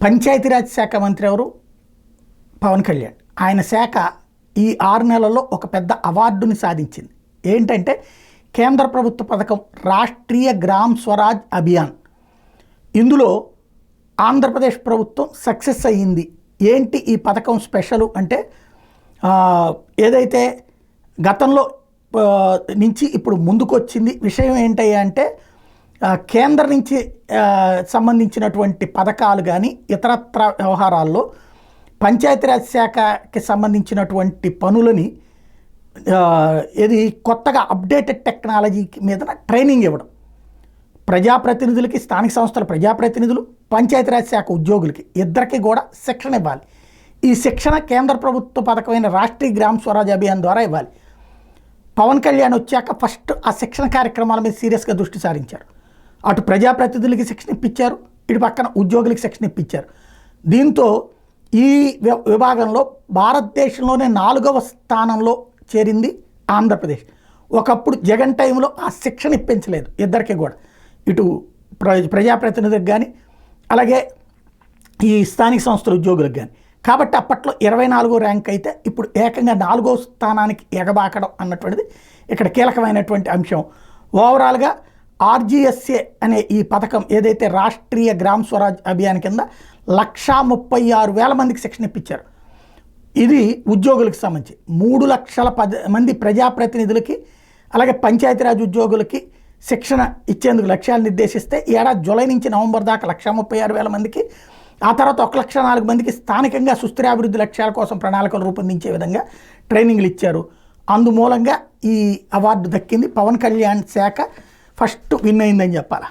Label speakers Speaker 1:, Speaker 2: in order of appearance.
Speaker 1: పంచాయతీరాజ్ శాఖ మంత్రి ఎవరు? పవన్ కళ్యాణ్. ఆయన శాఖ ఈ 6 నెలల్లో ఒక పెద్ద అవార్డుని సాధించింది. ఏంటంటే కేంద్ర ప్రభుత్వ పథకం రాష్ట్రీయ గ్రామ్ స్వరాజ్ అభియాన్. ఇందులో ఆంధ్రప్రదేశ్ ప్రభుత్వం సక్సెస్ అయ్యింది. ఏంటి ఈ పథకం స్పెషల్ అంటే ఏదైతే గతంలో నుంచి ఇప్పుడు ముందుకు వచ్చింది విషయం ఏంటయ్యా అంటే కేంద్రం నుంచి సంబంధించినటువంటి పథకాలు కానీ ఇతరత్ర వ్యవహారాల్లో పంచాయతీరాజ్ శాఖకి సంబంధించినటువంటి పనులని ఇది కొత్తగా అప్డేటెడ్ టెక్నాలజీ మీద ట్రైనింగ్ ఇవ్వడం, ప్రజాప్రతినిధులకి, స్థానిక సంస్థల ప్రజాప్రతినిధులు, పంచాయతీరాజ్ శాఖ ఉద్యోగులకి ఇద్దరికి కూడా శిక్షణ ఇవ్వాలి. ఈ శిక్షణ కేంద్ర ప్రభుత్వ పథకమైన రాష్ట్రీయ గ్రామ్ స్వరాజ్ అభియాన్ ద్వారా ఇవ్వాలి. పవన్ కళ్యాణ్ వచ్చాక ఫస్ట్ ఆ శిక్షణ కార్యక్రమాల మీద సీరియస్గా దృష్టి సారించారు. అటు ప్రజాప్రతినిధులకి శిక్షణ ఇప్పించారు, ఇటు పక్కన ఉద్యోగులకి శిక్షణ ఇప్పించారు. దీంతో ఈ విభాగంలో భారతదేశంలోనే 4వ స్థానంలో చేరింది ఆంధ్రప్రదేశ్. ఒకప్పుడు జగన్ టైంలో ఆ శిక్షణ ఇప్పించలేదు ఇద్దరికి కూడా, ఇటు ప్రజాప్రతినిధులకు కానీ అలాగే ఈ స్థానిక సంస్థల ఉద్యోగులకు కానీ. కాబట్టి అప్పట్లో 24వ ర్యాంక్ అయితే ఇప్పుడు ఏకంగా 4వ స్థానానికి ఎగబాకడం అన్నటువంటిది ఇక్కడ కీలకమైనటువంటి అంశం. ఓవరాల్గా ఆర్జీఎస్ఏ అనే ఈ పథకం ఏదైతే రాష్ట్రీయ గ్రామ్ స్వరాజ్ అభియాన్ కింద 136,000 మందికి శిక్షణ ఇప్పించారు. ఇది ఉద్యోగులకు సంబంధించి 3 లక్షల మంది ప్రజాప్రతినిధులకి అలాగే పంచాయతీరాజ్ ఉద్యోగులకి శిక్షణ ఇచ్చేందుకు లక్ష్యాలు నిర్దేశిస్తే ఏడాది జూలై నుంచి నవంబర్ దాకా 136,000 మందికి, ఆ తర్వాత 1,04,000 మందికి స్థానికంగా సుస్థిరాభివృద్ధి లక్ష్యాల కోసం ప్రణాళికలు రూపొందించే విధంగా ట్రైనింగ్లు ఇచ్చారు. అందుమూలంగా ఈ అవార్డు దక్కింది. పవన్ కళ్యాణ్ శాఖ ఫస్ట్ విన్ అయిందని చెప్పాలి.